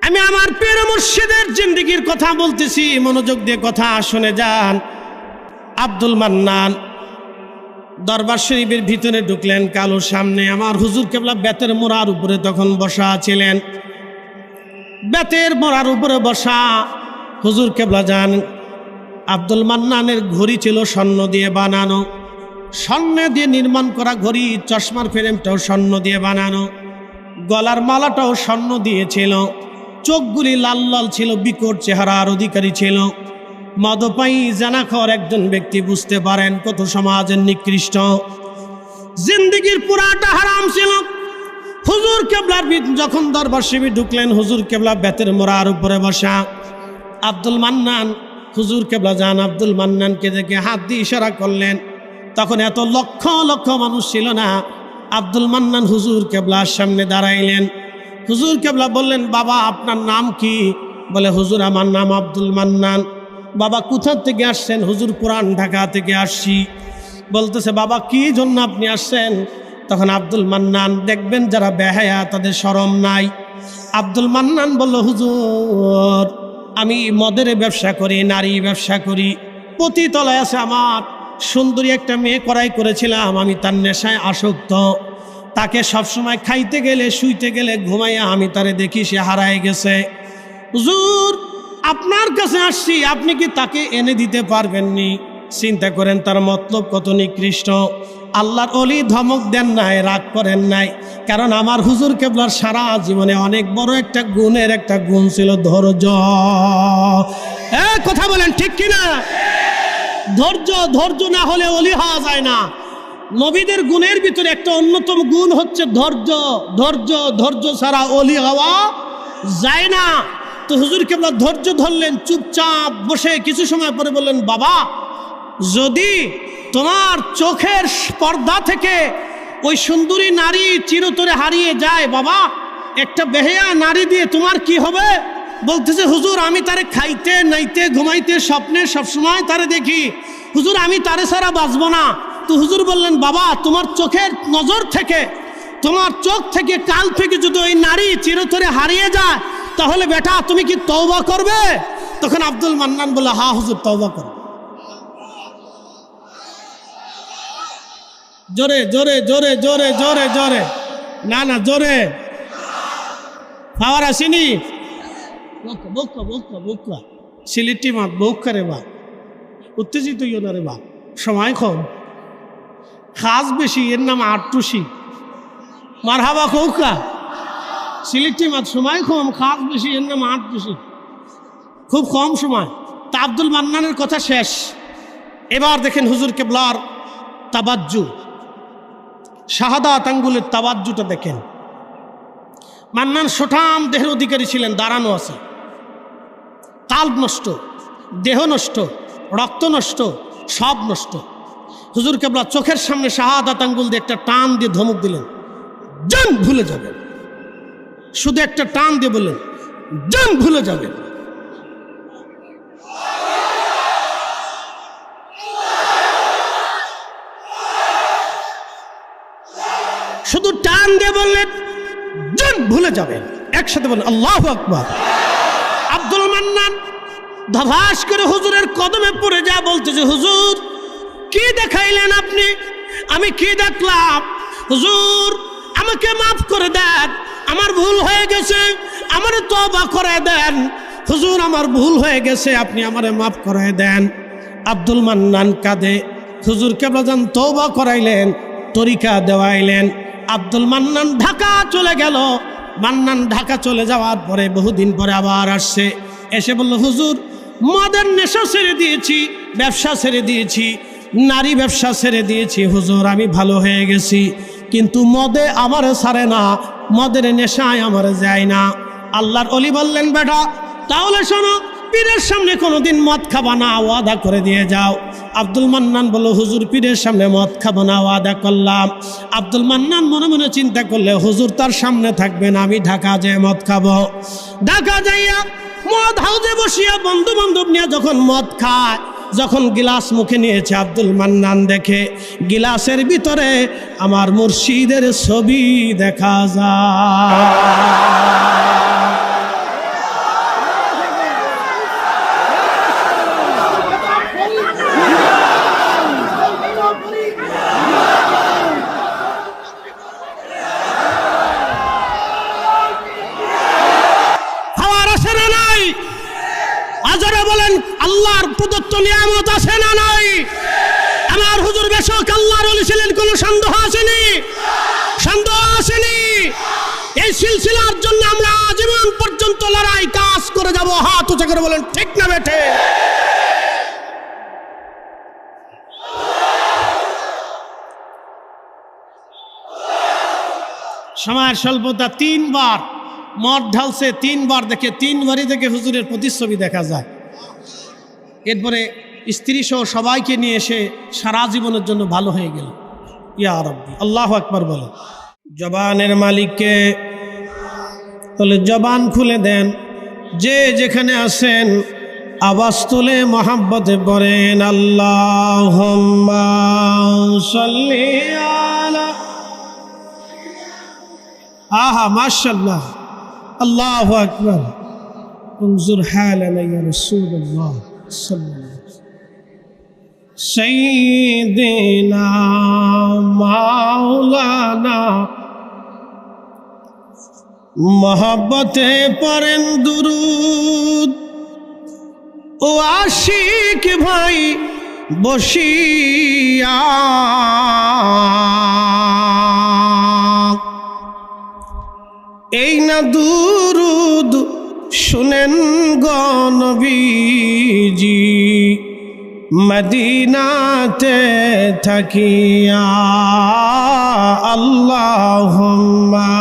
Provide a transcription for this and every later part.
আমি আমার পীর মুর্শিদের জিন্দেগির কথা বলতেছি, মনোযোগ দিয়ে কথা শুনে যান। আব্দুল মান্নান দরবার শরীফের ভিতরে ঢুকলেন। কালো সামনে আমার হুজুর কেবলা বেতের মোড়ার উপরে তখন বসা ছিলেন। বেতের মোড়ার উপরে বসা হুজুর কেবলা যান। আব্দুল মান্নানের ঘড়ি ছিল স্বর্ণ দিয়ে বানানো, স্বর্ণ দিয়ে নির্মাণ করা ঘড়ি। চশমার ফ্রেমটাও স্বর্ণ দিয়ে বানানো, গলার মালাটাও স্বর্ণ দিয়েছিল। চোখগুলি লাল লাল ছিল, বিকট চেহারার অধিকারী ছিল। মদপায়ী জানাখর একজন ব্যক্তি, বুঝতে পারেন কত সমাজের নিকৃষ্ট। জিন্দেগির পুরাটা হারাম ছিল। হুজুর কেবলার যখন দরবার শরীফে ঢুকলেন, হুজুর কেবলা বেতের মোড়ার উপরে বসা। আব্দুল মান্নান হুজুর কেবলা যান আব্দুল মান্নানকে দেখে হাত দিয়ে ইশারা করলেন। তখন এত লক্ষ লক্ষ মানুষ ছিল না। আব্দুল মান্নান হুজুর কেবলার সামনে দাঁড়াইলেন। হুজুর কেবলা বললেন, বাবা আপনার নাম কি? বলে, হুজুর আমার নাম আব্দুল মান্নান। বাবা কোথা থেকে আসছেন? হুজুর পুরান ঢাকা থেকে আসছি। বলতেছে, বাবা কি জন্য আপনি আসছেন? তখন আব্দুল মান্নান, দেখবেন যারা বেহায়া তাদের শরম নাই। আব্দুল মান্নান বলল, হুজুর আমি মদের ব্যবসা করি, নারী ব্যবসা করি। প্রতি তলায় আছে আমার সুন্দরী একটা মেয়ে করাই করেছিলাম, আমি তার নেশায় আসক্ত। তাকে সবসময় খাইতে গেলে, শুইতে গেলে, ঘুমাইয়া আমি তারে দেখি সে হারায় গেছে। হুজুর আপনার কাছে আসছি, আপনি কি তাকে এনে দিতে পারবেননি? চিন্তা করেন তার মতলব কত নিকৃষ্ট। আল্লাহর ওলি ধমক দেন নাই, রাগ করেন নাই। কারণ আমার হুজুর কেবলার সারা জীবনে অনেক বড় একটা গুণের একটা গুণ ছিল, ধৈর্য। কথা বলেন ঠিক কিনা? ধৈর্য, ধৈর্য না হলে ওলি হওয়া যায় না। নবীদের গুণের ভিতরে একটা অন্যতম গুণ হচ্ছে ধৈর্য। ধৈর্য, ধৈর্য ছাড়া ওলি হওয়া যায় না। তো হুজুর কেবলা ধৈর্য ধরলেন, চুপচাপ বসে কিছু সময় পরে বললেন, বাবা যদি তোমার চোখের পর্দা থেকে ওই সুন্দরী নারী চিরতরে হারিয়ে যায়, বাবা একটা বেহেয়া নারী দিয়ে তোমার কি হবে? বলতেছে, হুজুর আমি তারে খাইতে, নাইতে, ঘুমাইতে, স্বপ্নে সবসময় তারে দেখি। হুজুর আমি তারে ছাড়া বাঁচবো না। তো হুজুর বললেন, বাবা তোমার চোখের নজর থেকে, তোমার চোখ থেকে, কাল থেকে যদি ওই নারী চিরতরে হারিয়ে যায়, তাহলে বেটা তুমি কি তওবা করবে? তখন আব্দুল মান্নান বলল, হ্যাঁ হুজুর তওবা করব। জোরে জোরে জোরে জোরে জোরে জোরে, না না জোরে, পাওয়ার আসেনি। বৌকা বৌকা বৌকা, সিলেটি মা বৌকা রে বা, উত্তেজিত ইও না রে বা, সময় কম, খাস বেশি, এর নাম আটটুসি। মার হাবা কৌকা, সিলেটি মা সময় কম, খাস বেশি, এর নাম আটটুসি। খুব কম সময়। তা আব্দুল মান্নানের কথা শেষ। এবার দেখেন হুজুর কেবলার তাবাজ্জু, শাহাদাত আঙ্গুলের তাবাজ্জুটা দেখেন। মান্নান সোঠাম দেহের অধিকারী ছিলেন, দাঁড়ানো আছে। কাল্ব নষ্ট, দেহ নষ্ট, রক্ত নষ্ট, সব নষ্ট। হুজুর কেবলা চোখের সামনে শাহাদাত আঙ্গুল দিয়ে একটা টান দিয়ে ধমক দিলেন, জান ভুলে যাবেন। শুধু একটা টান দিয়ে বললেন, জান ভুলে যাবেন। শুধু টান দিয়ে বললেন, জান ভুলে যাবেন। একসাথে বলেন আল্লাহু আকবার। আব্দুল মান্নান ধভাস করে হুজুরের কদমে পড়ে যা বলতেছে, হুজুর কি দেখাইলেন আপনি? আমি কি দেখলাম? হুজুর আমাকে মাফ করে দেন, আমার ভুল হয়ে গেছে, আমারে তওবা করে দেন। হুজুর আমার ভুল হয়ে গেছে, আপনি আমারে মাফ করে দেন। আব্দুল মান্নান কাঁদে। হুজুর কেবলা যান তওবা করাইলেন, তরিকা দেওয়াইলেন। আব্দুল মান্নান ঢাকা চলে গেল। মান্নান ঢাকা চলে যাওয়ার পরে বহুদিন পরে আবার আসছে। এসে বলল, হুজুর মদের নেশা ছেড়ে দিয়েছি, ব্যবসা ছেড়ে দিয়েছি, নারী ব্যবসা ছেড়ে দিয়েছি। হুজুর আমি ভালো হয়ে গেছি, কিন্তু মদে আমারে ছাড়ে না, মদের নেশায় আমারে যায় না। আল্লাহর ওলি বললেন, বেটা তাহলে শোনো, পীরের সামনে কোনোদিন মদ খাবা না, ওয়াদা করে দিয়ে যাও। আব্দুল মান্নান বলল, হুজুর পীরের সামনে মদ খাবো না, ওয়াদা করলাম। আব্দুল মান্নান মনে মনে চিন্তা করলে, হুজুর তার সামনে থাকবেন, আমি ঢাকা যেয়ে মদ খাবো। ঢাকা যাইয়া মদ হাউজে বসিয়া বন্ধু বান্ধব নিয়ে যখন মদ খায়, যখন গিলাস মুখে নিয়েছে, আব্দুল মান্নান দেখে গিলাসের ভিতরে আমার মুর্শিদের ছবি দেখা যায়। প্রদত্ত নিয়ামত আছে না নাই? আমার হুজুর বেশক আল্লাহর ওলি ছিলেন, কোনো সন্দেহ আসেনি? সন্দেহ আসেনি? এই সিলসিলার জন্য আমরা আজীবন পর্যন্ত লড়াই কাজ করে যাব। হাত উঁচু করে বলেন ঠিক না বেঠে? সময়ের স্বল্পতা, 3 বার মদ ঢালছে, 3 বার দেখে 3 বারই দেখে হুজুরের প্রতিচ্ছবি দেখা যায়। এরপরে স্ত্রী সহ সবাইকে নিয়ে এসে সারা জীবনের জন্য ভালো হয়ে গেল। ইয়া রাব্বি, আল্লাহু আকবার বলে। জবানের মালিককে বলে জবান খুলে দেন। যে যেখানে আছেন আওয়াজ তুলে মহাব্বতে পড়েন আল্লাহুম্মা সাল্লি আলা। আহা মাশাআল্লাহ, আল্লাহু আকবার। انظر حالنا يا رسول الله صلى الله عليه وسلم سيدنا مولانا মহব্বতে পড়েন দুরুদ। ও আশিক ভাই বসিয়া এই না দুরুদ শুনেন গো নবীজি মদিনাতে থাকিয়া। আল্লাহুম্মা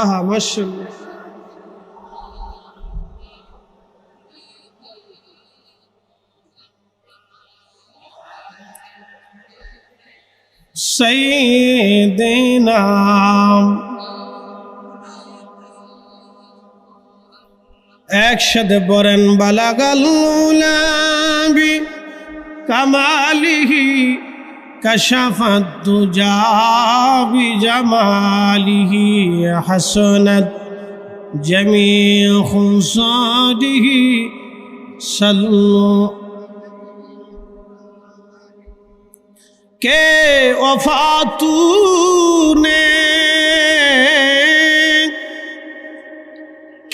আহা মাশাআল্লাহ। সাইয়্যিদিনা একসাথে পড়েন বালাগাল উলাবি কামালিহি কাশাফাত দুজা বিজামালিহি হাসানাত জামিউ খুসাদিহি সাল্লু। কে ওফা তূনে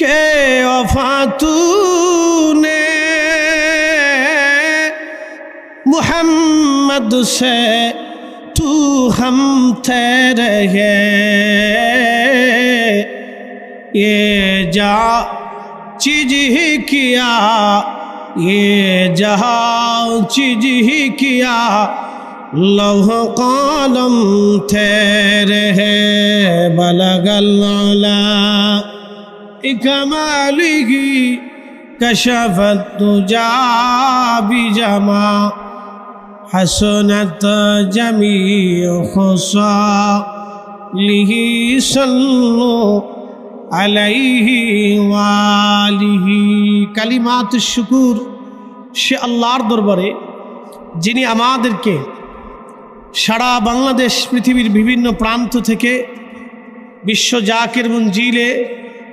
কে ওফা तूने मुहम्मद से तू हम तेरे है ये जा चीज ही किया ये जहाँ चीज ही किया लौह कलम तेरे है बलगल अला कमालिही कशफत तुजा बिजमा हसनत जमीउ खुसालिही सल्लु अलैहि वालिही। কালিমাত শুকুর সে আল্লাহর দরবারে যিনি আমাদেরকে সারা বাংলাদেশ পৃথিবীর বিভিন্ন প্রান্ত থেকে বিশ্ব জাকির মঞ্জিলে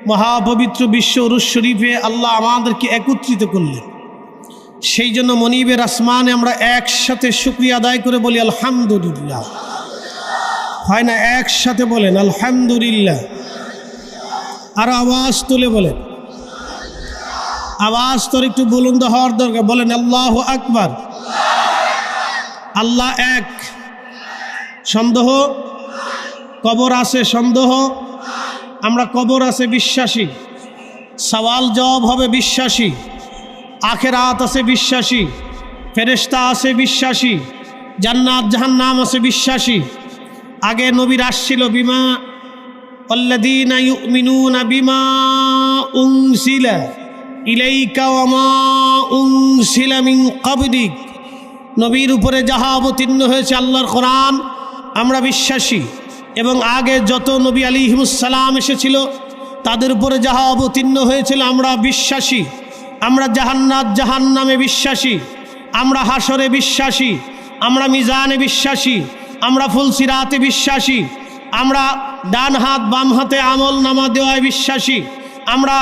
মহাপবিত্র বিশ্ব উরুস শরীফে আল্লাহ আমাদেরকে একত্রিত করলেন। সেই জন্য মনিবের আসমানে আমরা একসাথে শুকরিয়া আদায় করে বলি আলহামদুলিল্লাহ। হয় না? একসাথে বলেন আলহামদুলিল্লাহ। আর আওয়াজ তুলে বলেন, আওয়াজ তোর একটু বুলন্দ হওয়ার দরকার। বলেন আল্লাহু আকবার। আল্লাহ এক। সন্দেহ? কবর আছে সন্দেহ? আমরা কবর আছে বিশ্বাসী, সওয়াল জবাব হবে বিশ্বাসী, আখিরাত আছে বিশ্বাসী, ফেরেশতা আছে বিশ্বাসী, জান্নাত জাহান্নাম আছে বিশ্বাসী। আগে নবীর আসছিল বিমা আল্লাযীনা ইউমিনুনা বিমা উনজিলা ইলাইকা ওয়া মা উনজিলা মিন ক্বাবলিক। নবীর উপরে যাহা অবতীর্ণ হয়েছে আল্লাহর কোরআন আমরা বিশ্বাসী, এবং আগে যত নবী আলাইহিমুসসালাম এসেছিল তাদের উপরে যাহা অবতীর্ণ হয়েছিল আমরা বিশ্বাসী। আমরা জান্নাত জাহান্নামে বিশ্বাসী, আমরা হাসরে বিশ্বাসী, আমরা মিজানে বিশ্বাসী, আমরা ফুলসিরাতে বিশ্বাসী, আমরা ডান হাত বাম হাতে আমল নামা দেওয়ায় বিশ্বাসী, আমরা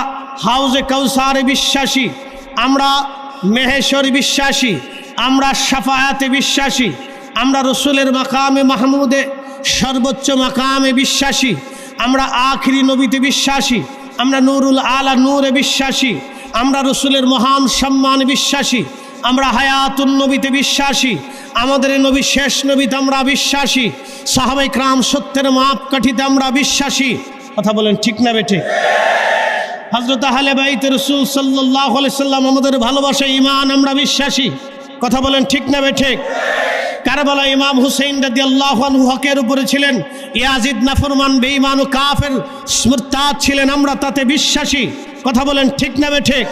হাউজে কাউসারে বিশ্বাসী, আমরা মেহেশ্বরে বিশ্বাসী, আমরা শাফায়াতে বিশ্বাসী, আমরা রসুলের মাকামে মাহমুদে সর্বোচ্চ মাকামে বিশ্বাসী, আমরা আখিরি নবীতে বিশ্বাসী, আমরা নূরুল আলা নূরে বিশ্বাসী, আমরা রসুলের মহান সম্মান বিশ্বাসী, আমরা হায়াতুন নবীতে বিশ্বাসী, আমাদের নবী শেষ নবীতে আমরা বিশ্বাসী, সাহাবায়ে কেরাম সত্যের মাপকাঠিতে আমরা বিশ্বাসী। কথা বলেন ঠিক না বেঠিক? হযরত আহলে বাইত রাসূল সাল্লাল্লাহু আলাইহি সাল্লাম আমাদের ভালোবাসা ঈমান আমরা বিশ্বাসী। কথা বলেন ঠিক না বেঠিক? কারবালা ইমাম হুসাইন রাদিয়াল্লাহু আনহু হকের উপরে ছিলেন, ইয়াজিদ নাফরমান বেঈমান ও কাফের মুরতাদ ছিলেন, আমরা তাতে বিশ্বাসী। কথা বলেন ঠিক না বেঠিক?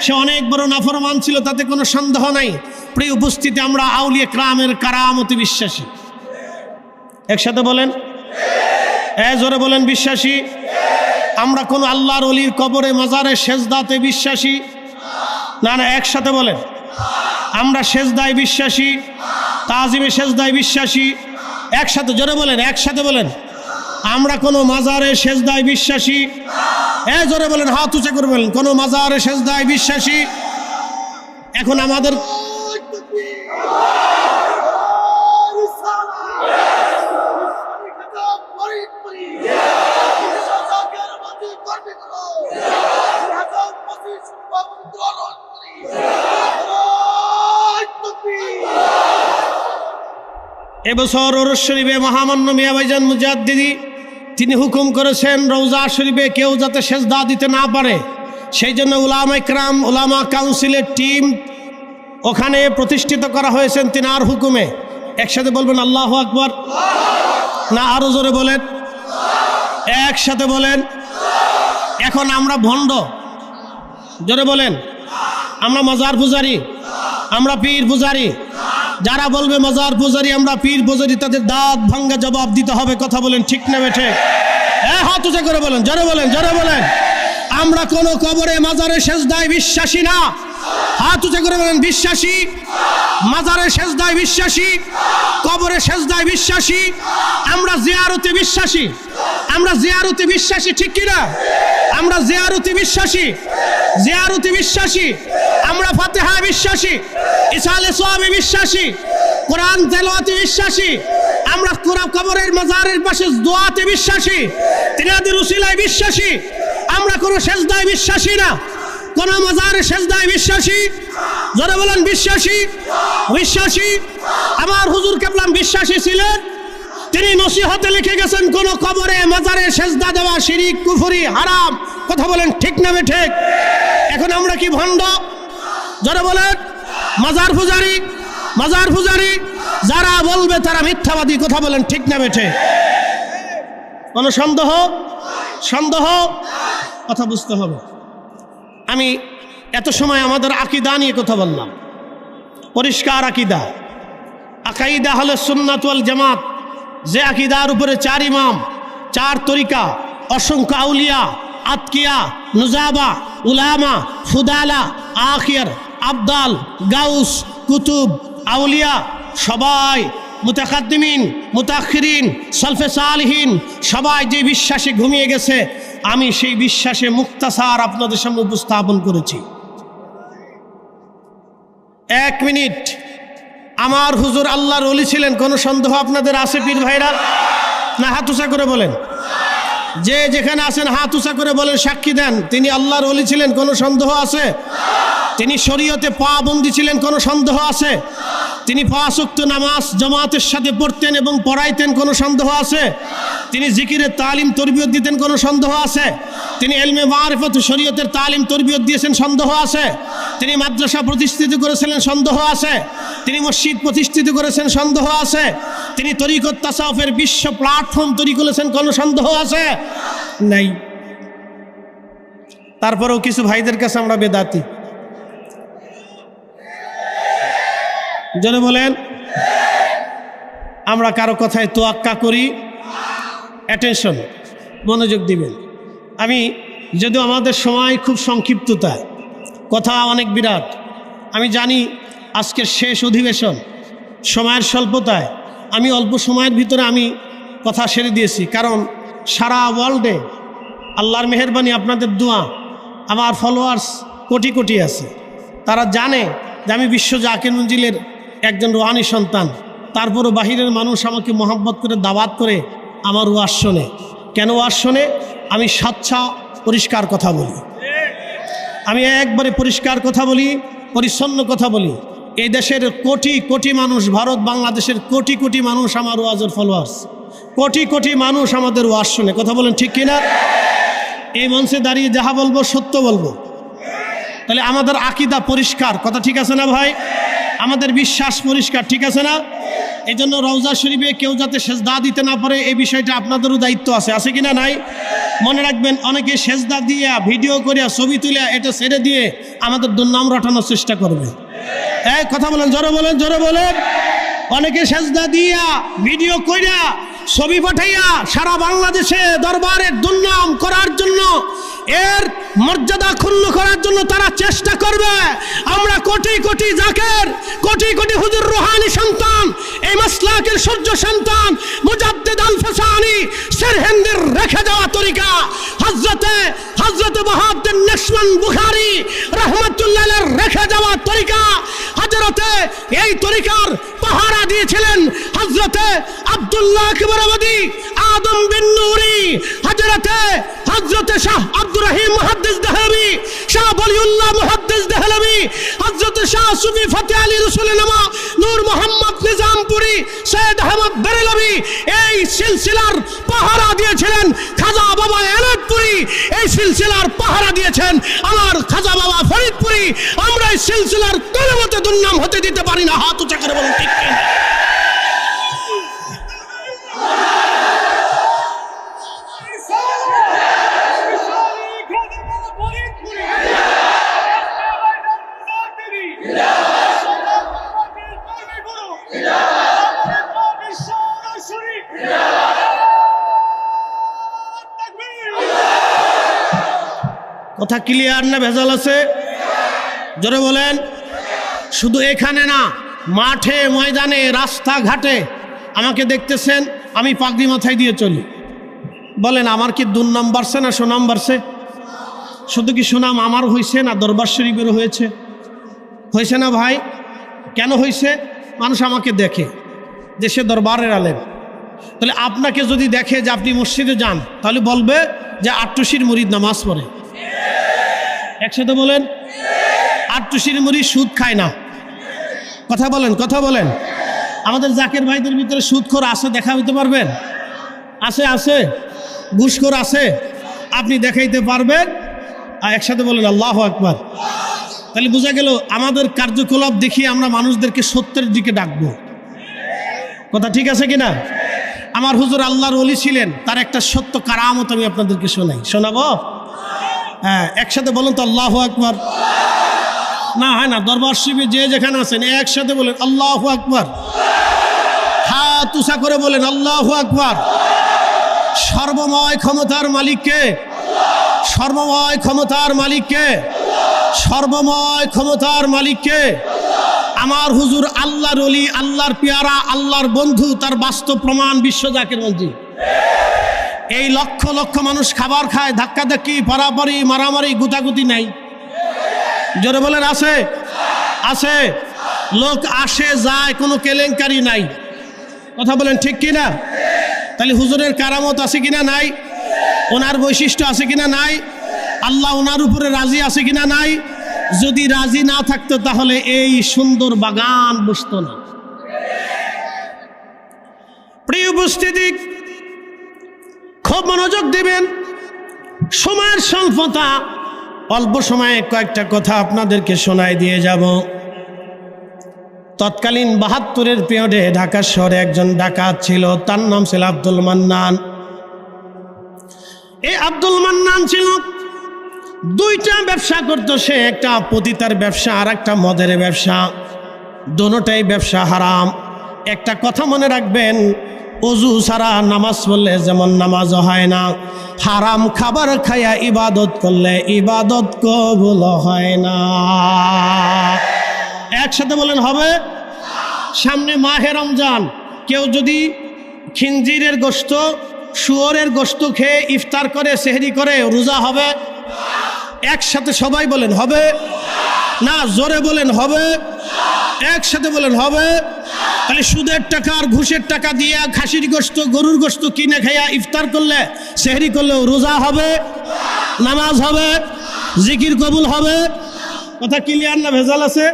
সে অনেক বড় নাফরমান ছিল, তাতে কোনো সন্দেহ নাই। প্রিয় উপস্থিতি, আমরা আউলিয়া কেরামের কারামতে বিশ্বাসী। একসাথে বলেন, জোরে বলেন বিশ্বাসী। আমরা কোন আল্লাহর ওলির কবরে মাজারে সেজদাতে বিশ্বাসী না? না, একসাথে বলেন। আমরা সেজদায় বিশ্বাসী, তাজিমে সেজদায় বিশ্বাসী। একসাথে জোরে বলেন, একসাথে বলেন। আমরা কোনো মাজারে সেজদায় বিশ্বাসী, জোরে বলেন, হাত উঁচা করে বলেন, কোনো মাজারে সেজদায় বিশ্বাসী। এখন আমাদের এবছর ওরস শরীফে মহামান্য মিয়া ভাইজান মুজাদ্দিদি তিনি হুকুম করেছেন রওজা শরীফে কেউ যাতে সেজদা দিতে না পারে, সেই জন্য উলামায়ে কেরাম, উলামা কাউন্সিলের টিম ওখানে প্রতিষ্ঠিত করা হয়েছেন তিনার হুকুমে। একসাথে বলবেন আল্লাহু আকবার। না, আরো জোরে বলেন, একসাথে বলেন। এখন আমরা ভণ্ড, জোরে বলেন। আমরা মাজার পূজারি, আমরা পীর পূজারি। যারা বলবে মাজার পূজারি আমরা পীর পূজারি, তাদের দাঁত ভাঙ্গা জবাব দিতে হবে। কথা বলেন ঠিক না বেঠে? হাত উঁচা করে বলেন, জোরে বলেন, জোরে বলেন। আমরা কোনো কবরে মাজারে সেজদায় বিশ্বাসী না। হাত উঁচা করে বলেন বিশ্বাসী। মাজারে সেজদায় বিশ্বাসী, কবরে সেজদায় বিশ্বাসী। আমরা জিয়ারতে বিশ্বাসী, আমরা জিয়ারতে বিশ্বাসী, ঠিক কিনা? আমরা জিয়ারতে বিশ্বাসী, জিয়ারতে বিশ্বাসী। আমরা ফাতিহা বিশ্বাসী, ইসালে সোয়াবে বিশ্বাসী, কোরআন তেলাওয়াতে বিশ্বাসী। আমরা কবরের মাজারের পাশে দোয়াতে বিশ্বাসী, তিনাদের উসিলায় বিশ্বাসী। আমরা কোনো সেজদায় বিশ্বাসী না, কোন মাজারে সেজদায় বিশ্বাসী। জোরে বলেন বিশ্বাসী, বিশ্বাসী। আমার হুজুর কেবলা বিশ্বাসী ছিলেন। তিনি নসিহতে লিখে গেছেন কোন কবরে মাজারে সেজদা দেওয়া শিরিক, কুফরি, হারাম। কথা বলেন ঠিক না বেঠিক? এখন আমরা কি ভণ্ড? জোরে বলেন। মাজার পূজারি, মাজার পূজারি যারা বলবে তারা মিথ্যাবাদী। কথা বলেন ঠিক না বেঠিক? কোন সন্দেহ? সন্দেহ? কথা বুঝতে হবে। আমি এত সময় আমাদের আকীদা নিয়ে কথা বললাম, পরিষ্কার আকীদা। আকাইদা হলো সুন্নাত ওয়াল জামাত, যে আকীদার উপরে 4 ইমাম, 4 তরিকা, অসংখ্য আউলিয়া, আতকিয়া, নুজাবা, উলামা, ফুদালা, আখির, আবদাল, গাউস, কুতুব, আউলিয়া সবাই, মুতাকাদ্দিমিন, মুতাআখিরিন, সালফে সালিহিন সবাই যে বিশ্বাসে ঘুমিয়ে গেছে, আমি সেই বিশ্বাসে মুক্তাসার আপনাদের সামনে উপস্থাপন করেছি। 1 মিনিট। আমার হুজুর আল্লাহর ওলি ছিলেন, কোনো সন্দেহ আপনাদের আছে পীর ভাইরা? না, হাত উঁচা করে বলেন। যে যেখানে আছেন হাত উঁচা করে বলেন, সাক্ষী দেন তিনি আল্লাহর ওলি ছিলেন, কোনো সন্দেহ আছে? তিনি শরীয়তে পাবন্দি ছিলেন, কোনো সন্দেহ আছে? তিনি 5 ওয়াক্ত নামাজ জামাতের সাথে পড়তেন এবং পড়াইতেন, কোনো সন্দেহ আছে? তিনি জিকিরের তালিম তরবিয়ত দিতেন, কোনো সন্দেহ আছে? তিনি ইলমে মারিফত শরীয়তের তালিম তরবিয়ত দিয়েছেন, সন্দেহ আছে? তিনি মাদ্রাসা প্রতিষ্ঠিত করেছিলেন, সন্দেহ আছে? তিনি মসজিদ প্রতিষ্ঠিত করেছেন, সন্দেহ আছে? তিনি তরিকত তাসাউফের বিশ্ব প্ল্যাটফর্ম তৈরি করেছেন, কোনো সন্দেহ আছে? নাই। তারপরেও কিছু ভাইদের কাছে আমরা বেদাতি। জনে বলেন। আমরা কারো কথায় তোয়াক্কা করি? অ্যাটেনশন, মনোযোগ দিবেন। আমি যদিও আমাদের সময় খুব সংক্ষিপ্ততায়, কথা অনেক বিরাট, আমি জানি আজকের শেষ অধিবেশন, সময়ের স্বল্পতায় আমি অল্প সময়ের ভিতরে আমি কথা সেরে দিয়েছি। কারণ সারা ওয়ার্ল্ডে আল্লাহর মেহেরবানি, আপনাদের দোয়া, আমার ফলোয়ার্স কোটি কোটি আছে। তারা জানে যে আমি বিশ্ব জাকির মঞ্জিলের একজন রুহানি সন্তান। তারপরও বাহিরের মানুষ আমাকে মহব্বত করে দাওয়াত করে আমার ওয়াজ শোনে। কেন ওয়াজ শোনে? আমি স্বচ্ছ পরিষ্কার কথা বলি। আমি একবারে পরিষ্কার কথা বলি, পরিচ্ছন্ন কথা বলি। এই দেশের কোটি কোটি মানুষ, ভারত বাংলাদেশের কোটি কোটি মানুষ আমার ওয়াজের ফলোয়ার্স, কোটি কোটি মানুষ আমাদের ওয়াজ শুনে। কথা বলেন ঠিক কিনা? এই মঞ্চে দাঁড়িয়ে যাহা বলবো সত্য বলবো। তাহলে আমাদের আকীদা পরিষ্কার, কথা ঠিক আছে না ভাই? আমাদের বিশ্বাস পরিষ্কার, ঠিক আছে না? এই জন্য রওজা শরীফে কেউ যাতে সেজদা দিতে না পারে এই বিষয়টা আপনাদেরও দায়িত্ব আছে কিনা নাই? মনে রাখবেন, অনেকে সেজদা দিয়া ভিডিও করিয়া ছবি তুলিয়া এটা ছেড়ে দিয়ে আমাদের দুর্নাম রটানোর চেষ্টা করবে। এই কথা বলেন, জোরে বলেন, জোরে বলেন। অনেকে সেজদা দিয়া ভিডিও কইরা ছবি পাঠাইয়া সারা বাংলাদেশে দরবারের দুর্নাম করার জন্য, এর মর্যাদা ক্ষুণ্ণ করার জন্য তারা চেষ্টা করবে। আমরা কোটি কোটি জাকের, কোটি কোটি হুজুর রুহানি সন্তান, এই মাসলাকের সূর্য সন্তান মুজাদ্দিদ আল ফাসানি সেরহিন্দের রেখে যাওয়া তরিকা, হযরতে বাহাউদ্দিন নকশবন বুখারী রাহমাতুল্লাহ আলাইহির রেখে যাওয়া তরিকা, হযরতে এই তরিকার পাহারা দিয়েছিলেন হযরতে আব্দুল্লাহ আকবরাবাদী, আদম বিন নূরি, হযরতে শাহ আব্দুর রহিম মুহাদ্দিস দেহলভী, শাহ ওয়ালিউল্লাহ মুহাদ্দিস দেহলভী, হযরতে শাহ সুফি ফতেহ আলী রসুলনামা নূর মোহাম্মদ নিজামপুরী, সৈয়দ আহমদ বেরেলভী, এই সিলসিলার পাহারা দিয়েছিলেন খাজা বাবা এনায়তপুরী, এই সিলসিলার পাহারা দিয়েছেন আমার খাজা বাবা ফরিদপুরী। আমরা এই সিলসিলার কোনো মতে দুর্নাম হতে দিতে পারি না। হাত উঁচা করে বলুন ঠিক কিনা? কথা ক্লিয়ার না ভেজাল আছে? জোরে বলেন। শুধু এখানে না, মাঠে ময়দানে রাস্তাঘাটে আমাকে দেখতেছেন, আমি পাগড়ি মাথায় দিয়ে চলি। বলেন আমার কি দুর্নাম বাড়ছে না সুনাম বাড়ছে? শুধু কি সুনাম আমার হয়েছে না দরবার শরীফেরও হয়েছে? হয়েছে না ভাই? কেন হয়েছে? মানুষ আমাকে দেখে যে সে দরবারের আলেম। তাহলে আপনাকে যদি দেখে যে আপনি মসজিদে যান, তাহলে বলবে যে আটটুসির মুরিদ নামাজ পড়ে। একসাথে বলেন, আটটুসির মুরিদ সুদ খায় না। কথা বলেন, কথা বলেন। আমাদের জাকের ভাইদের ভিতরে সুদখোর আছে, দেখা হইতে পারবেন? আছে, আছে। ঘুষখোর আছে, আপনি দেখাইতে পারবেন? আর একসাথে বলেন আল্লাহু আকবার। তাহলে বোঝা গেল আমাদের কার্যকলাপ দেখিয়ে আমরা মানুষদেরকে সত্যের দিকে ডাকবো। কথা ঠিক আছে কিনা? আমার হুজুর আল্লাহর ওলি ছিলেন, তার একটা সত্য কারামত আমি আপনাদেরকে শোনাবো। হ্যাঁ, একসাথে বলেন তো আল্লাহু আকবার। না হয় না, দরবার শরীফে যে যেখানে আছেন একসাথে বলেন আল্লাহু আকবার। হাত উঁচা করে বলেন আল্লাহু আকবার। সর্বময় ক্ষমতার মালিককে, সর্বময় ক্ষমতার মালিককে, সর্বময় ক্ষমতার মালিককে। আমার হুজুর আল্লাহর ওলি, আল্লাহর পেয়ারা, আল্লাহর বন্ধু, তার বাস্তব প্রমাণ বিশ্ব জাকের মঞ্জিল। এই লক্ষ লক্ষ মানুষ খাবার খায়, ধাক্কাধাক্কি, পারাপারি, মারামারি, গুতাগুতি নাই? জোরে বলেন আছে? আছে। লোক আসে যায়, কোনো কেলেঙ্কারি নাই। কথা বলেন ঠিক কিনা? তাহলে হুজুরের কারামত আছে কিনা নাই? ওনার বৈশিষ্ট্য আছে কিনা নাই? আল্লাহ ওনার উপরে রাজি আছে কিনা নাই? যদি রাজি না থাকতো তাহলে এই সুন্দর বাগান বসতো না। প্রিয় উপস্থিতি, খুব মনোযোগ দিবেন। সময়ের স্বল্পতা, অল্প সময়ে কয়েকটা কথা আপনাদেরকে শোনায় দিয়ে যাব। তৎকালীন ৭২-এর পিরিয়ডে ঢাকা শহরে একজন ডাকাত ছিল, তার নাম ছিল আব্দুল মান্নান। এই আব্দুল মান্নান ছিল দুইটা ব্যবসা করতো সে, একটা পতিতার ব্যবসা আর একটা মদের ব্যবসা। দোনোটাই ব্যবসা হারাম। একটা কথা মনে রাখবেন, অজু ছাড়া নামাজ পড়লে যেমন নামাজ হয় না, হারাম খাবার খাইয়া ইবাদত করলে ইবাদত কবুল হয় না। একসাথে বলেন হবে? সামনে মাহে রমজান, কেউ যদি খিনজিরের গোশত, শুয়োরের গোশত খেয়ে ইফতার করে, সেহরি করে, রোজা হবে? একসাথে সবাই বলেন হবে না? জোরে বলেন হবে? একসাথে বলেন হবে? তাহলে সুদের টাকা আর ঘুষের টাকা দিয়ে খাসির গোশত, গরুর গোশত কিনে খাইয়া ইফতার করলে, সেহরি করলেও রোজা হবে? নামাজ হবে? জিকির কবুল হবে। কথা ক্লিয়ার না ভেজাল আছে?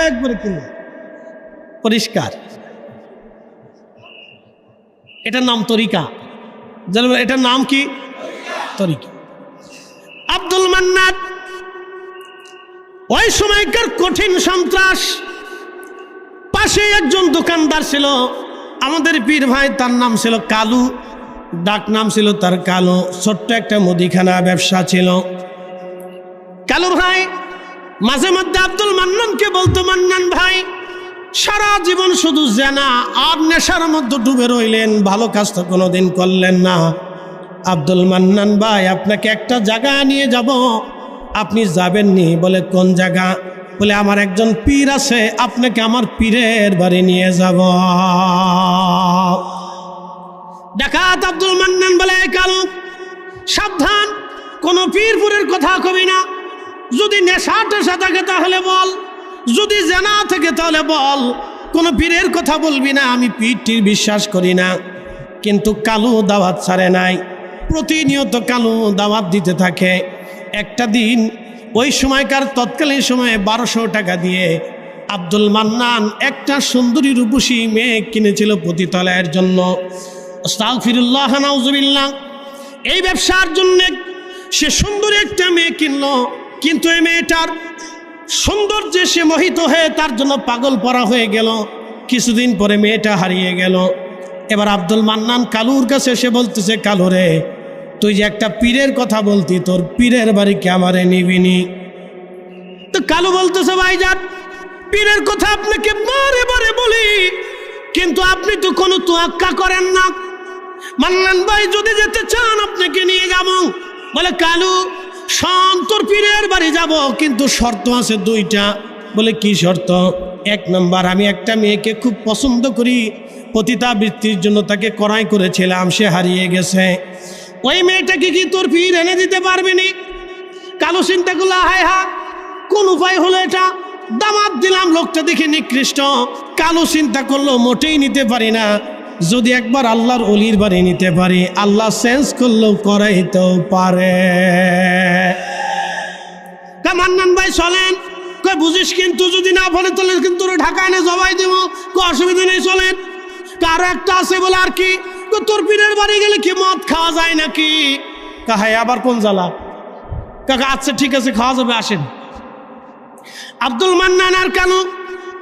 একবারে ক্লিয়ার, পরিষ্কার। এটার নাম তরিকা। এটার নাম কি? তরিকা। আব্দুল মান্নান ওই সময়কার কঠিন সন্ত্রাস। পাশে একজন দোকানদার ছিল, আমাদের পীর ভাই, তার নাম ছিল কালু, ডাক নাম ছিল তার কালু। ছোট্ট একটা মুদিখানা ব্যবসা ছিল। কালু ভাই মাঝে মধ্যে আব্দুল মান্নানকে বলতো, মান্নান ভাই সারা জীবন শুধু জেনা আর নেশার মধ্যে ডুবে রইলেন, ভালো কাজ তো কোনোদিন করলেন না। আব্দুল মান্নান ভাই আপনাকে একটা জায়গা নিয়ে যাব, আপনি যাবেননি? বলে কোন জায়গা? বলে আমার একজন পীর আছে, আপনাকে আমার পীরের বাড়ি নিয়ে যাব। ডাকাত আব্দুল মান্নান বলে, কালু সাবধান, কোন পীরপুরের কথা কবি না। যদি নেশা টেশা থাকে তাহলে বল, যদি জেনা থাকে তাহলে বল, কোন পীরের কথা বলবি না, আমি পীরটির বিশ্বাস করি না। কিন্তু কালু দাওয়াত ছাড়ে নাই, প্রতিনিয়ত কালু দাওয়াত দিতে থাকে। একটা দিন ওই সময়কার তৎকালীন সময়ে 1200 টাকা দিয়ে আব্দুল মান্নান একটা সুন্দরী রূপসী মেয়ে কিনেছিল পতিতালয়ের জন্য। আস্তাগফিরুল্লাহ নাউজুবিল্লাহ। এই ব্যবসার জন্য সে সুন্দরী একটা মেয়ে কিনলো, কিন্তু এই মেয়েটার সৌন্দর্যে সে মোহিত হয়ে তার জন্য পাগল পরা হয়ে গেল। কিছুদিন পরে মেয়েটা হারিয়ে গেল। এবার আব্দুল মান্নান কালুর কাছে এসে বলতেছে, কালু রে, তুই যে একটা পীরের কথা বলতি, তোর পীরের বাড়ি কে আমারে নিবিনি? তো কালু বলতেছে, ভাইজান পীরের কথা আপনাকে বারে বারে বলি, কিন্তু আপনি তো কোনো তোয়াক্কা করেন না। মান্নান ভাই যদি যেতে চান আপনাকে নিয়ে যাব। বলে, কালু শোন, তোর পীরের বাড়ি যাব, কিন্তু শর্ত আছে 2টা। বলে কি শর্ত? 1 নম্বর, আমি একটা মেয়েকে খুব পছন্দ করি, পতিতাবৃত্তির জন্য তাকে ক্রয় করেছিলাম, সে হারিয়ে গেছে। ওই মেয়েটাকে কি তোর পীর এনে দিতে পারবিনি? কালু চিন্তা করলো, হায় হা, কোন উপায় হলো এটা? দামাত দিলাম, লোকটা দেখে নিকৃষ্ট। কালু চিন্তা করলো, মোটেই নিতে পারি না। যদি একবার আল্লাহর অলির বাড়ি নিতে পারি, আল্লাহ চেঞ্জ করলেও করাইতেও পারে। মান্নান ভাই চলেন। কই বুঝিস, কিন্তু যদি না বলে তাহলে কিন্তু ঢাকা এনে জবাই দেবো, অসুবিধা নেই, চলেন। কারো একটা আছে বলে, আর কি? তোর পীরের বাড়ি গেলে কি মদ খাওয়া যায় নাকি? কাহাই আবার কোন জ্বালা? কাকা আচ্ছা ঠিক আছে, খাওয়া যাবে, আসেন। আব্দুল মান্নান আর কালু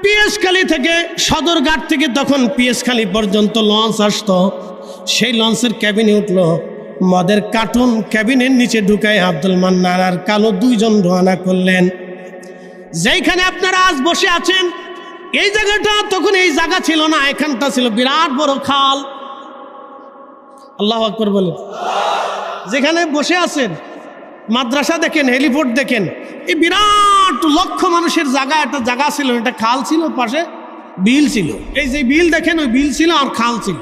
পিএসখালী থেকে, সদরঘাট থেকে তখন পিএসখালী পর্যন্ত লঞ্চ আসতো। সেই লঞ্চের ক্যাবিনে উঠলো, মদের কার্টুন ক্যাবিনের নিচে ঢুকায় আব্দুল মান্নান আর কালু 2 জন রওনা করলেন। যেইখানে আপনারা আজ বসে আছেন, এই জায়গাটা তখন এই জায়গা ছিল না, এখানটা ছিল বিরাট বড় খাল। আল্লাহু আকবার বলে। যেখানে বসে আছেন, মাদ্রাসা দেখেন, হেলিপোর্ট দেখেন, এই বিরাট লক্ষ মানুষের জায়গা, একটা জায়গা ছিল, একটা খাল ছিল, পাশে বিল ছিল। এই যে বিল দেখেন, ওই বিল ছিল আর খাল ছিল।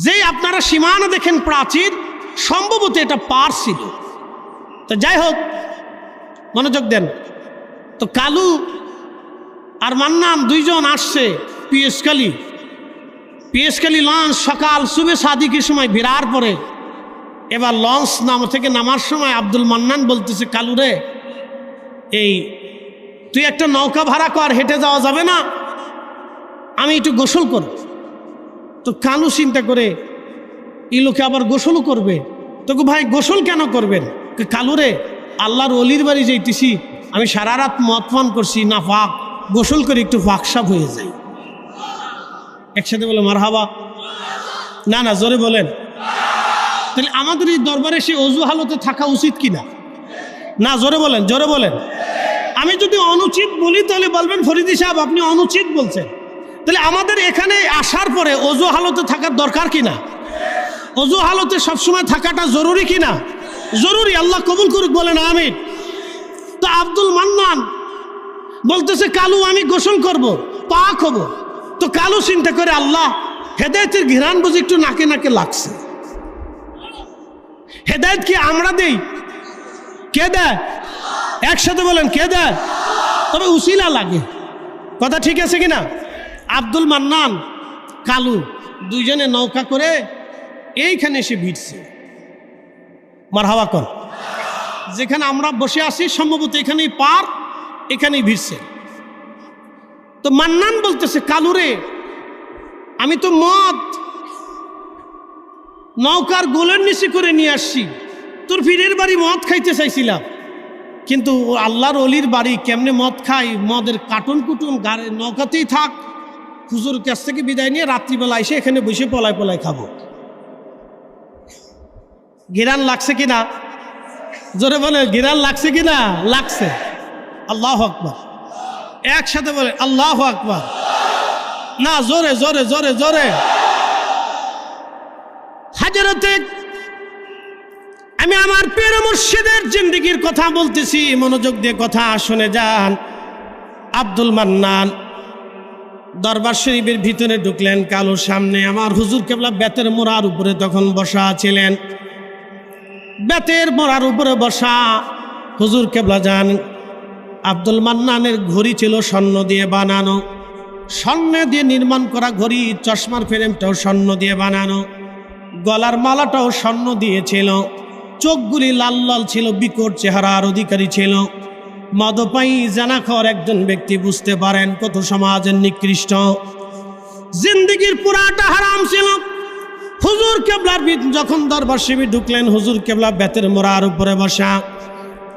যে আপনারা সীমানা দেখেন প্রাচীর, সম্ভবত এটা পার ছিল। তো যাই হোক, মনোযোগ দেন। তো কালু আর মান্নান 2 জন আসছে পিএসখালী লঞ্চ সকাল সুবে সাদিকের সময় ভিড়ার পরে। এবার লঞ্চ থেকে নামার সময় আব্দুল মান্নান বলতেছে, কালু রে, এই তুই একটা নৌকা ভাড়া কর, হেঁটে যাওয়া যাবে না? আমি একটু গোসল করব। তো কালু চিন্তা করে, এই লোকে আবার গোসলও করবে? তোকে ভাই গোসল কেন করবেন? কালু রে, আল্লাহর অলির বাড়ি যাইতেছি, আমি সারা রাত মদ পান করছি, না পাক, গোসল করে একটু পাকসাপ হয়ে যাই। একসাথে বলে মারহাবা। না না, জোরে বলেন। তাহলে আমাদের এই দরবারে সে অজু হালতে থাকা উচিত কিনা? না, জোরে বলেন, জোরে বলেন। আমি যদি অনুচিত বলি তাহলে বলবেন, ফরিদি সাহেব আপনি অনুচিত বলছেন। তাহলে আমাদের এখানে আসার পরে অজু হালতে থাকার দরকার কিনা? অজু হালতে সবসময় থাকাটা জরুরি কিনা? জরুরি। আল্লাহ কবুল করুক, বলেন আমিন। তো আব্দুল মান্নান বলতেছে, কালু আমি গোসল করব, পাক হব। তো কালু চিন্তা করে, আল্লাহ হেদায়েতের ঘিরান বুঝি একটু নাকে নাকে লাগছে। হেদায়েত কি আমরা দেই? কে দেয়? একসাথে বলেন, কে দেয়? তবে উসিলা লাগে। কথা ঠিক আছে কিনা? আব্দুল মান্নান কালু 2 জনে নৌকা করে এইখানে এসে ভিড়ছে। মারহাবা কর। যেখানে আমরা বসে আছি সম্ভবত এখানেই পার, এখানেই ভিড়ছে। তো মান্নান বলতেছে, কালুরে আমি তো মদ নৌকার গোলের নিচে করে নিয়ে আসছি, তোর পীরের বাড়ি মদ খাইতে চাইছিলাম, কিন্তু আল্লাহর অলির বাড়ি কেমনে মদ খাই, মদের কার্টুন কুটুন গাড়ি নৌকাতেই থাক, হুজুর কাছ থেকে বিদায় নিয়ে রাত্রিবেলা এসে এখানে বসে পলায় পলায় খাবো। গিরান লাগছে কিনা? জোরে বলে, গিরান লাগছে কিনা? লাগছে। আল্লাহু আকবার, একসাথে বলে আল্লাহু আকবার। না, জোরে জোরে জোরে জোরে। হাজরতে আমি আমার পীর মুর্শিদের জিন্দেগির কথা বলতেছি, মনোযোগ দিয়ে কথা শুনে যান। আব্দুল মান্নান দরবার শরীফের ভিতরে ঢুকলেন, কালুর সামনে আমার হুজুর কেবলা বেতের মোড়ার উপরে তখন বসা ছিলেন। বেতের মোড়ার উপরে বসা হুজুর কেবলা যান। আব্দুল মান্নানের ঘড়ি ছিল স্বর্ণ দিয়ে বানানো, স্বর্ণ দিয়ে নির্মাণ করা ঘড়ি, চশমার ফ্রেমটাও স্বর্ণ দিয়ে বানানো, গলার মালাটাও স্বর্ণ দিয়েছিল, চোখগুলি লাল লাল ছিল, বিকট চেহারার অধিকারী ছিল। মদপায়ী জানাখর একজন ব্যক্তি, বুঝতে পারেন কত সমাজের নিকৃষ্ট, জিন্দেগির পুরাটা হারাম ছিল। হুজুর কেবলার যখন দরবার শিবির ঢুকলেন, হুজুর কেবলা বেতের মোড়ার উপরে বসা।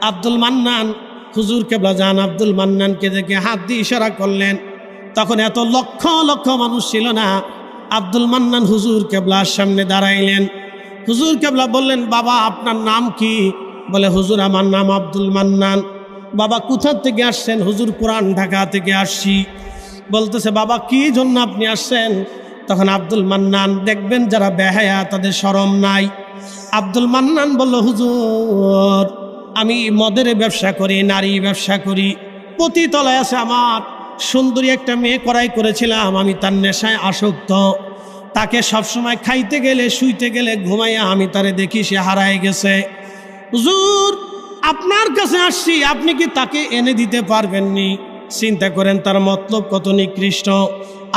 আব্দুল মান্নান হুজুর কেবলা যান আব্দুল মান্নানকে দেখে হাত দিয়ে ইশারা করলেন। তখন এত লক্ষ লক্ষ মানুষ ছিল না। আব্দুল মান্নান হুজুর কেবলার সামনে দাঁড়াইলেন। হুজুর কেবলা বললেন, বাবা আপনার নাম কি? বলে, হুজুর আমার নাম আব্দুল মান্নান। বাবা কোথা থেকে আসছেন? হুজুর পুরান ঢাকা থেকে আসছি। বলতেছে, বাবা কি জন্য আপনি আসছেন? তখন আব্দুল মান্নান, দেখবেন যারা বেহায়া তাদের শরম নাই। আব্দুল মান্নান বলল, হুজুর আমি মদের ব্যবসা করি, নারী ব্যবসা করি, প্রতি তলায় আছে আমার সুন্দরী একটা মেয়ে করাই করেছিলাম, আমি তার নেশায় আসক্ত, তাকে সবসময় খাইতে গেলে শুইতে গেলে ঘুমাইয়া আমি তারে দেখি সে হারায় গেছে। হুজুর আপনার কাছে আসছি, আপনি কি তাকে এনে দিতে পারবেননি? চিন্তা করেন তার মতলব কত নিকৃষ্ট।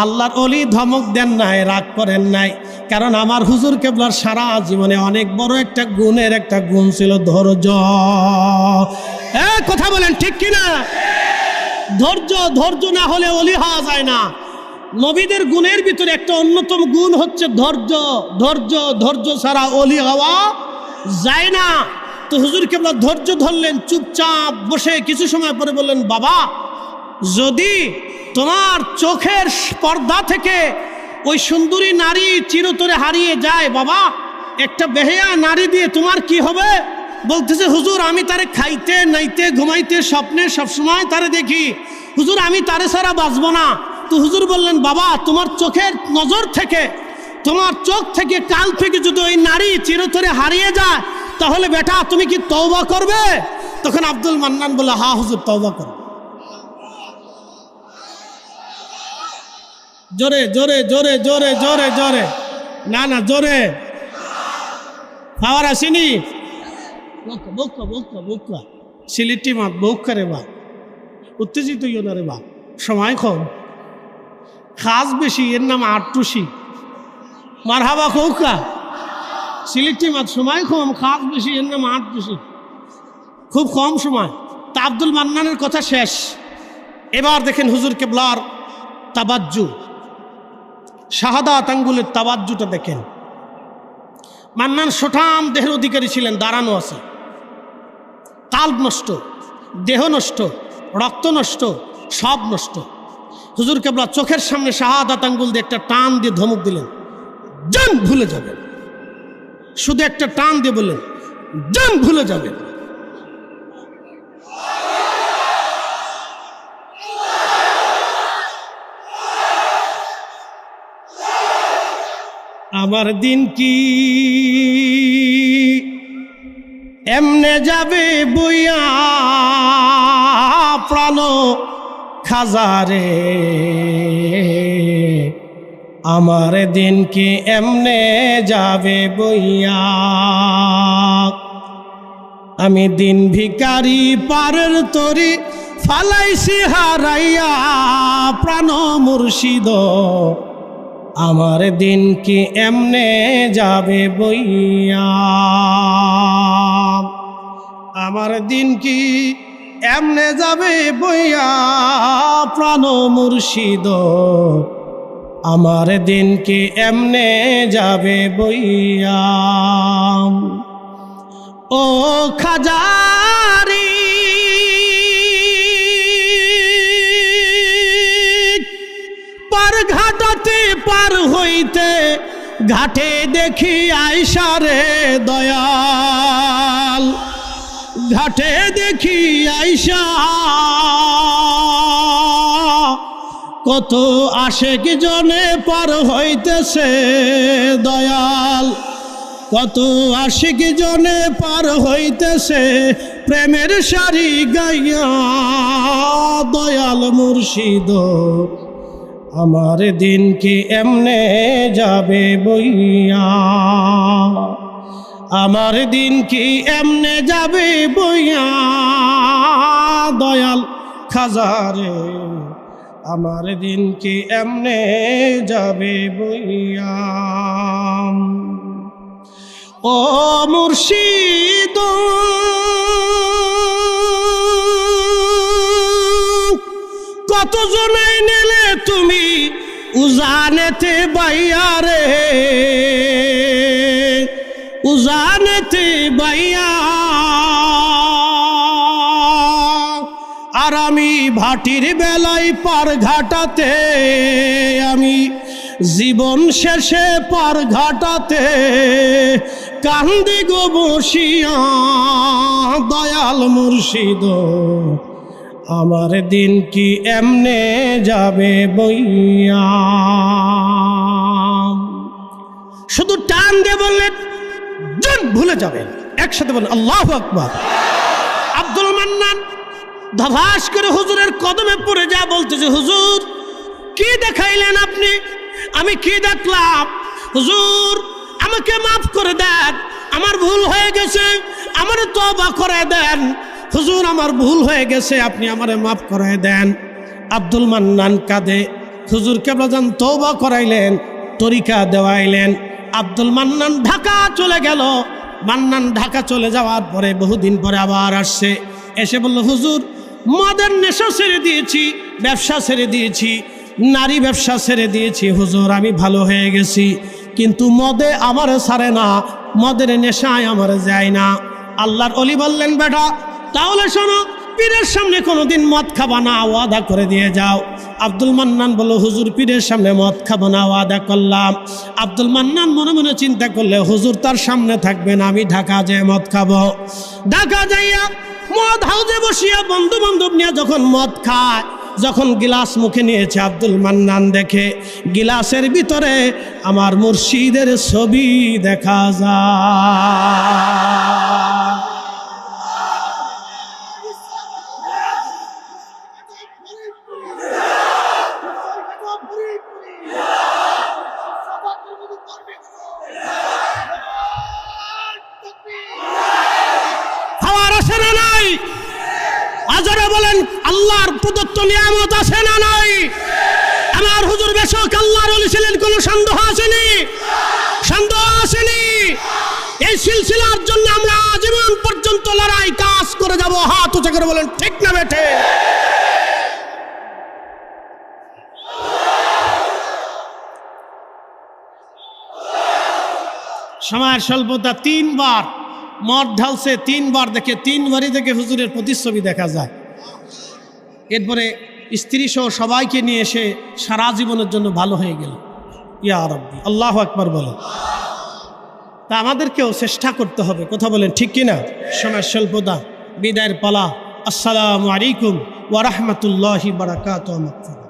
আল্লাহর অলি ধমক দেন নাই, রাগ করেন নাই, কারণ আমার হুজুর কেবলার সারা জীবনে অনেক বড় একটা গুণের একটা গুণ ছিল, ধৈর্য। কথা বলেন ঠিক কিনা? ধৈর্য, ধৈর্য না হলে অলি হওয়া যায় না। নবীদের গুণের ভিতরে একটা অন্যতম গুণ হচ্ছে ধৈর্য। ধৈর্য, ধৈর্য ছাড়া অলি হওয়া যায় না। তো হুজুর কেবলা ধৈর্য ধরলেন, চুপচাপ বসে কিছু সময় পরে বললেন, বাবা যদি তোমার চোখের পর্দা থেকে ওই সুন্দরী নারী চিরতরে হারিয়ে যায়, বাবা একটা বেহেয়া নারী দিয়ে তোমার কি হবে? বলতেছে, হুজুর আমি তারে খাইতে নাইতে ঘুমাইতে স্বপ্নে সবসময় তারে দেখি, হুজুর আমি তারে ছাড়া বাঁচবো না। তো হুজুর বললেন, বাবা তোমার চোখের নজর থেকে, তোমার চোখ থেকে, কাল থেকে যদি ওই নারী চিরতরে হারিয়ে যায়, তাহলে বেটা তুমি কি তওবা করবে? তখন আব্দুল মান্নান বলে, হ্যাঁ হুজুর তওবা করব। জোরে জোরে জোরে জোরে জোরে জোরে, না না জোরে, খাওয়ার আসেনি। বৌকা বৌকা বৌকা, সিলেটি মা বৌকা রে বা, উত্তেজিত ইয় না রে বা, সময় কম, খাস বেশি, এর নাম আটটুসি। মার হাবা কৌকা, সিলেটি মাছ সময় কম, খাস বেশি, এর নাম আটটুসি, খুব কম সময়। তা আব্দুল মান্নানের কথা শেষ। এবার দেখেন হুজুর কেবলার তাবাজ্জু, শাহাদাত আঙ্গুলের তাবাজ্জুটা দেখেন। মান্নান সোঠাম দেহের অধিকারী ছিলেন, দাঁড়ানো আছে, কাল্ব নষ্ট, দেহ নষ্ট, রক্ত নষ্ট, সব নষ্ট। হুজুর কেবলা চোখের সামনে শাহাদাত আঙ্গুল দিয়ে একটা টান দিয়ে ধমক দিলেন, জান ভুলে যাবেন। শুধু একটা টান দিয়ে বললেন, জান ভুলে যাবেন। আমার দিন কি এমনে যাবে বইয়া প্রাণ খাজারে, আমার দিন কি এমনে যাবে বইয়া। আমি দিন ভিখারি পারের তরি ফালাইছি হারাইয়া প্রাণ মুর্শিদ, আমার দিন কি এমনে যাবে বইয়া। আমার দিন কি এমনে যাবে বইয়া প্রাণ মুর্শিদ, আমার দিন কি এমনে যাবে বইয়া। ও খাজারি পার ঘাটাতে পার হইতে ঘাটে দেখি আয়সা রে দয়াল, ঘাটে দেখি আয়সা কত আশেক জনে পার হইতেছে দয়াল, কত আশিক জনে পার হইতেছে প্রেমের সারি গাইয়া দয়াল মুর্শিদ, আমার দিন কি এমনে যাবে বইয়া, আমার দিন কি এমনে যাবে বইয়া দয়াল খাজারে, আমার দিন কি এমনে যাবে বইয়া। ও মুর্শিদ কত জনাই নিলে তুমি উজানেতে বাইয়া রে, উজানেতে বাইয়া, আর আমি ভাটির বেলায় পার ঘাটাতে, আমি জীবন শেষে পার ঘাটাতে কান্দি গো বসিয়া দয়াল মুর্শিদ, আমার দিন কি এমনে যাবে বইয়া। শুধু টান দিয়ে বললেন জন ভুলে যাবেন, একসাথে বলেন আল্লাহু আকবার। আব্দুল মান্নান ধভাস করে হুজুরের কদমে পড়ে যা বলতেছে, হুজুর কি দেখাইলেন আপনি, আমি কি দেখলাম, হুজুর আমাকে মাফ করে দেন, আমার ভুল হয়ে গেছে, আমার তওবা করে দেন, হুজুর আমার ভুল হয়ে গেছে, আপনি আমারে মাফ করে দেন। আব্দুল মান্নান কাঁদে, হুজুর কেবলাজান তওবা করাইলেন, তরিকা দেওয়াইলেন। আব্দুল মান্নান ঢাকা চলে গেল। মান্নান ঢাকা চলে যাওয়ার পরে বহুদিন পরে আবার আসছে, এসে বলল হুজুর মদের নেশা ছেড়ে দিয়েছি, ব্যবসা ছেড়ে দিয়েছি, নারী ব্যবসা ছেড়ে দিয়েছি হুজুর, আমি ভালো হয়ে গেছি, কিন্তু মদে আমার ছাড়ে না, মদের নেশায় আমার যায় না। আল্লাহর ওলি বললেন বেটা তাহলে শোনো, পীরের সামনে কোনোদিন মদ খাবা না, ওয়াদা করে দিয়ে যাও। আব্দুল মান্নান বলল হুজুর পীরের সামনে মদ খাবো না, ওয়াদা করলাম। আব্দুল মান্নান মনে মনে চিন্তা করলে হুজুর তার সামনে থাকবেন, আমি ঢাকা যেয়ে মদ খাবো। ঢাকা যাইয়া মদ হাউজে বসিয়া বন্ধু বান্ধব নিয়ে যখন মদ খায়, যখন গিলাস মুখে নিয়েছে আব্দুল মান্নান দেখে গিলাসের ভিতরে আমার মুর্শিদের ছবি দেখা যায়। আজরে বলেন আল্লাহর প্রদত্ত নিয়ামত আছে না নাই? আমার হুজুর বেশক আল্লাহর ওলি ছিলেন, কোনো সন্দেহ আসেনি, সন্দেহ আসেনি। এই সিলসিলার জন্য আমরা আজীবন পর্যন্ত লড়াই কাজ করে যাব। হাত উঁচা করে বলেন ঠিক না বেঠে? সময়ের স্বল্পতা, 3 বার মদ ঢালছে, 3 বার দেখে 3 বারই দেখে হুজুরের প্রতিচ্ছবি দেখা যায়। এরপরে স্ত্রী সহ সবাইকে নিয়ে এসে সারা জীবনের জন্য ভালো হয়ে গেল। ইয়া রাব্বি, আল্লাহু আকবার বলো। তা আমাদেরকেও চেষ্টা করতে হবে, কথা বলেন ঠিক কিনা? সময়ের স্বল্পতা, বিদায়ের পালা। আসসালামু আলাইকুম ওয়া রাহমাতুল্লাহি ওয়া বারাকাতুহু।